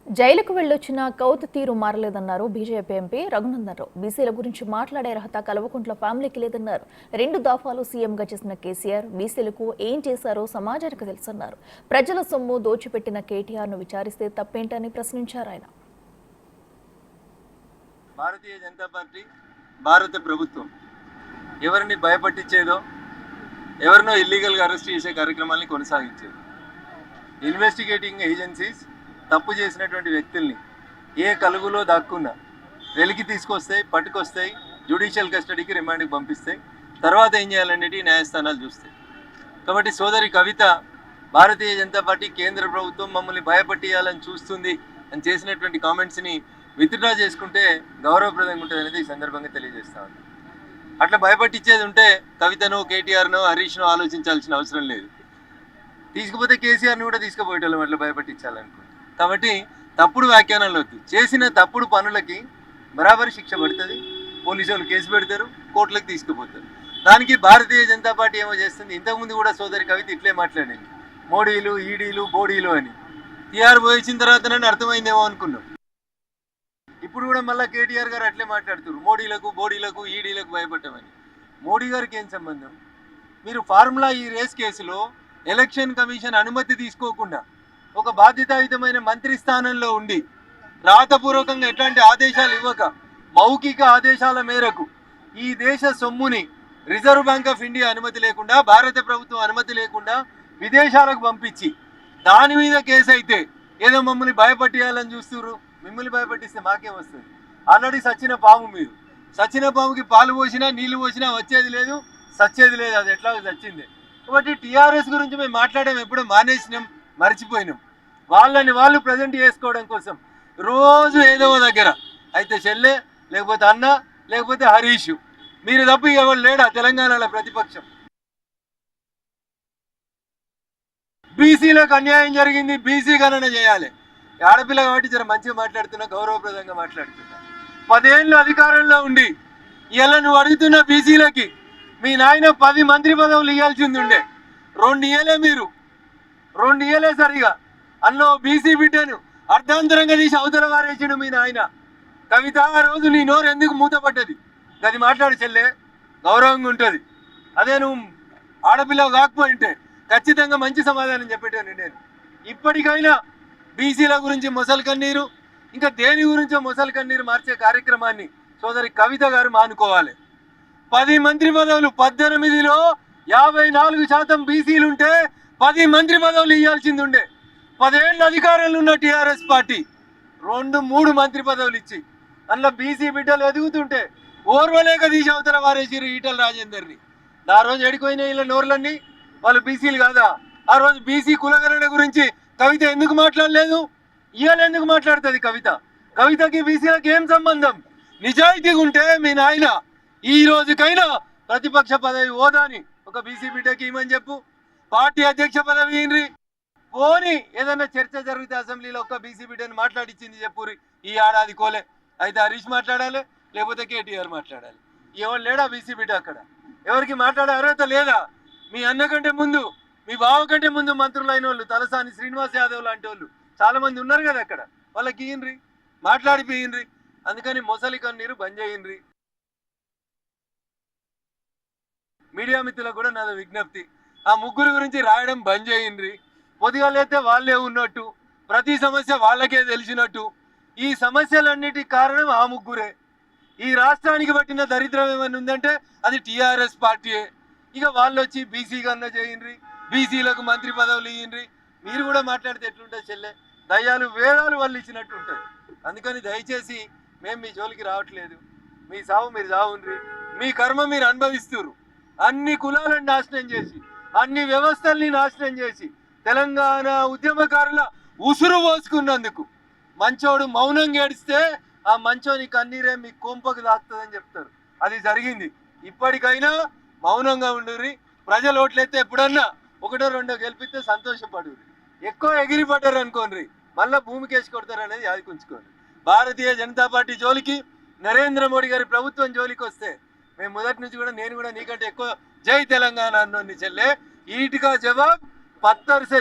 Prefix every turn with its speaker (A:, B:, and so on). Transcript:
A: జైలుకు వెళ్లొచ్చిన కౌతు తీరు మారలేదన్నారు BJP MP Raghunandan Rao. బీసీల గురించి మాట్లాడే అర్హత కల్వకుంట్ల ఫ్యామిలీకి లేదన్నారు. 2 దఫాలు సీఎంగా చేసిన కేసీఆర్ బీసీలకు ఏం చేశారో సమాజానికి తెలుసన్నారు. ప్రజల సొమ్ము దోచిపెట్టిన కేటీఆర్ను విచారిస్తే తప్పేంటని ప్రశ్నించారు ఆయన.
B: భారతీయ జనతా పార్టీ భారత ప్రభుత్వం ఎవరిని భయపట్టించేదో ఎవరినో ఇల్లీగల్గా అరెస్ట్ చేసే కార్యక్రమాన్ని కొనసాగించేది. ఇన్వెస్టిగేటింగ్ ఏజెన్సీస్ తప్పు చేసినటువంటి వ్యక్తుల్ని ఏ కలుగులో దాక్కున్నా వెలికి తీసుకొస్తాయి, పట్టుకొస్తాయి, జ్యుడిషియల్ కస్టడీకి రిమాండ్కి పంపిస్తాయి. తర్వాత ఏం చేయాలనేది న్యాయస్థానాలు చూస్తాయి. కాబట్టి సోదరి కవిత భారతీయ జనతా పార్టీ కేంద్ర ప్రభుత్వం మమ్మల్ని భయపట్టియాలని చూస్తుంది అని చేసినటువంటి కామెంట్స్ని విత్డ్రా చేసుకుంటే గౌరవప్రదంగా ఉంటుంది అనేది ఈ సందర్భంగా తెలియజేస్తా ఉంది. అట్లా భయపట్టించేది ఉంటే కవితను, కేటీఆర్ను, హరీష్ను ఆలోచించాల్సిన అవసరం లేదు. తీసుకుపోతే కేసీఆర్ని కూడా తీసుకుపోయేటోళ్ళం అట్లా భయపట్టించాలనుకుంటే. కాబట్టి తప్పుడు వ్యాఖ్యానాలు వద్దు. చేసిన తప్పుడు పనులకి బరాబరి శిక్ష పడుతుంది. పోలీసు వాళ్ళు కేసు పెడతారు, కోర్టులకు తీసుకుపోతారు. దానికి భారతీయ జనతా పార్టీ ఏమో చేస్తుంది. ఇంతకుముందు కూడా సోదరి కవిత ఇట్లే మాట్లాడింది, మోడీలు, ఈడీలు, బోడీలు అని. టీఆర్ పోయించిన తర్వాత నన్ను అర్థమైందేమో అనుకున్నాం. ఇప్పుడు కూడా మళ్ళీ కేటీఆర్ గారు అట్లే మాట్లాడుతున్నారు, మోడీలకు, బోడీలకు, ఈడీలకు భయపడమని. మోడీ గారికి ఏం సంబంధం? మీరు ఫార్ములా ఈ రేస్ కేసులో ఎలక్షన్ కమిషన్ అనుమతి తీసుకోకుండా ఒక బాధ్యతాయుతమైన మంత్రి స్థానంలో ఉండి రాతపూర్వకంగా ఎట్లాంటి ఆదేశాలు ఇవ్వక మౌఖిక ఆదేశాల మేరకు ఈ దేశ సొమ్ముని రిజర్వ్ బ్యాంక్ ఆఫ్ ఇండియా అనుమతి లేకుండా, భారత ప్రభుత్వం అనుమతి లేకుండా విదేశాలకు పంపించి దాని మీద కేసు అయితే ఏదో మమ్మల్ని భయపట్టియాలని చూస్తున్నారు. మిమ్మల్ని భయపట్టిస్తే మాకేం వస్తుంది? ఆల్రెడీ సచ్చిన పాము మీరు. సచ్చిన పాముకి పాలు పోసినా నీళ్లు పోసినా వచ్చేది లేదు, సచ్చేది లేదు. అది ఎట్లా చచ్చింది. కాబట్టి టీఆర్ఎస్ గురించి మేము మాట్లాడడం ఎప్పుడో మానేసినాం, మర్చిపోయినాం. వాళ్ళని వాళ్ళు ప్రజెంట్ చేసుకోవడం కోసం రోజు ఏదో దగ్గర అయితే చెల్లె, లేకపోతే అన్న, లేకపోతే హరీష్, మీరు తప్ప ఎవరు లేడా తెలంగాణలో ప్రతిపక్షం? బీసీలకు అన్యాయం జరిగింది, బీసీ గణన చేయాలి. ఆడపిల్ల కాబట్టి జర మంచిగా మాట్లాడుతున్నా, గౌరవప్రదంగా మాట్లాడుతున్నా. 10 ఏళ్ళు అధికారంలో ఉండి ఇలా నువ్వు అడుగుతున్న బీసీలకి మీ నాయన 10 మంత్రి పదవులు ఇవ్వాల్సింది ఉండే. 2 ఇయ్యలే మీరు, 2 ఇయ్యలే సరిగా. అన్నో బీసీ బిడ్డను అర్ధాంతరంగా తీసి అవతల వారేసాడు మీ నాయన. కవిత, ఆ రోజు నీ నోరు ఎందుకు మూతపడ్డది? అది మాట్లాడు చెల్లె, గౌరవంగా ఉంటుంది. అదే నువ్వు ఆడపిల్ల కాకపోయింటే ఖచ్చితంగా మంచి సమాధానం చెప్పేటాను నేను. ఇప్పటికైనా బీసీల గురించి మొసలు కన్నీరు, ఇంకా దేని గురించో మొసలు కన్నీరు మార్చే కార్యక్రమాన్ని సోదరి కవిత గారు మానుకోవాలి. 10 మంత్రి పదవులు, 18లో 54% బీసీలుంటే 10 మంత్రి పదవులు ఇవ్వాల్సింది ఉండే. 10 ఏళ్ళ అధికారంలో ఉన్న టీఆర్ఎస్ పార్టీ 2-3 మంత్రి పదవులు ఇచ్చి అందులో బీసీ బిడ్డలు ఎదుగుతుంటే ఓర్వలేక తీసి అవతల వారేసిరు ఈటల రాజేందర్ని. ఆ రోజు ఎడిపోయిన వీళ్ళ నోర్లన్నీ వాళ్ళు బీసీలు కాదా? ఆ రోజు బీసీ కులగణన గురించి కవిత ఎందుకు మాట్లాడలేదు? ఇవాళ ఎందుకు మాట్లాడుతుంది కవిత? కవితకి బీసీలకు ఏం సంబంధం? నిజాయితీగా ఉంటే మీ నాయన ఈ రోజుకైనా ప్రతిపక్ష పదవి హోదాని ఒక బీసీ బిడ్డకి ఇవ్వమని చెప్పు. పార్టీ అధ్యక్ష పదవి ఇన్రి పోని. ఏదన్నా చర్చ జరిగితే అసెంబ్లీలో ఒక్క బీసీ బిడ్డని మాట్లాడిచ్చింది చెప్పురి. ఈ ఏడాది కోలే అయితే హరీష్ మాట్లాడాలి, లేకపోతే కేటీఆర్ మాట్లాడాలి. ఎవరు లేడా బీసీ బిడ్డ అక్కడ? ఎవరికి మాట్లాడే అర్హత లేదా? మీ అన్న కంటే ముందు, మీ బావ కంటే ముందు మంత్రులు అయిన వాళ్ళు, తలసాని శ్రీనివాస్ యాదవ్ లాంటి వాళ్ళు చాలా మంది ఉన్నారు కదా అక్కడ. వాళ్ళకి ఇయ్యండ్రి, మాట్లాడిపోయిండ్రి. అందుకని మొసలి కన్నీరు బంద్ చేయండ్రి. మీడియా మిత్రులకు కూడా నాది విజ్ఞప్తి, ఆ ముగ్గురు గురించి రాయడం బంద్ చేయండ్రి. పొద్దుగాలైతే వాళ్ళే ఉన్నట్టు, ప్రతి సమస్య వాళ్ళకే తెలిసినట్టు. ఈ సమస్యలన్నిటికి కారణం ఆ ముగ్గురే. ఈ రాష్ట్రానికి పట్టిన దరిద్రం ఏమైనా ఉందంటే అది టీఆర్ఎస్ పార్టీయే. ఇక వాళ్ళు వచ్చి బీసీ కన్నా చేయండ్రి, బీసీలకు మంత్రి పదవులు ఇయ్యండ్రి. మీరు కూడా మాట్లాడితే ఎట్లుంటుంది చెల్లె? దయ్యాలు వేదాలు వాళ్ళు ఇచ్చినట్టు ఉంటుంది. అందుకని దయచేసి మేము మీ జోలికి రావట్లేదు. మీ సావు మీరు సావుండ్రి, మీ కర్మ మీరు అనుభవిస్తున్నారు. అన్ని కులాలను నాశనం చేసి, అన్ని వ్యవస్థల్ని నాశనం చేసి, తెలంగాణ ఉద్యమకారుల ఉసురు పోసుకున్నందుకు మంచోడు మౌనంగా ఏడిస్తే ఆ మంచోని కన్నీరే మీ కొంపకు దాక్తుందని చెప్తారు. అది జరిగింది. ఇప్పటికైనా మౌనంగా ఉండుర్రి. ప్రజలు ఓట్లయితే ఎప్పుడన్నా 1-2 గెలిపిస్తే సంతోషపడుర్రి. ఎక్కువ ఎగిరిపడ్డారు అనుకోండి, మళ్ళీ భూమికేసి కొడతారు అనేది యాదికుంచుకోండి. భారతీయ జనతా పార్టీ జోలికి, నరేంద్ర మోడీ గారి ప్రభుత్వం జోలికి వస్తే మేము మొదటి నుంచి కూడా, నేను కూడా నీకంటే ఎక్కువ జై తెలంగాణ అన్నోని చెల్లె. ఈటికా జవాబ్ పత్తర్ సే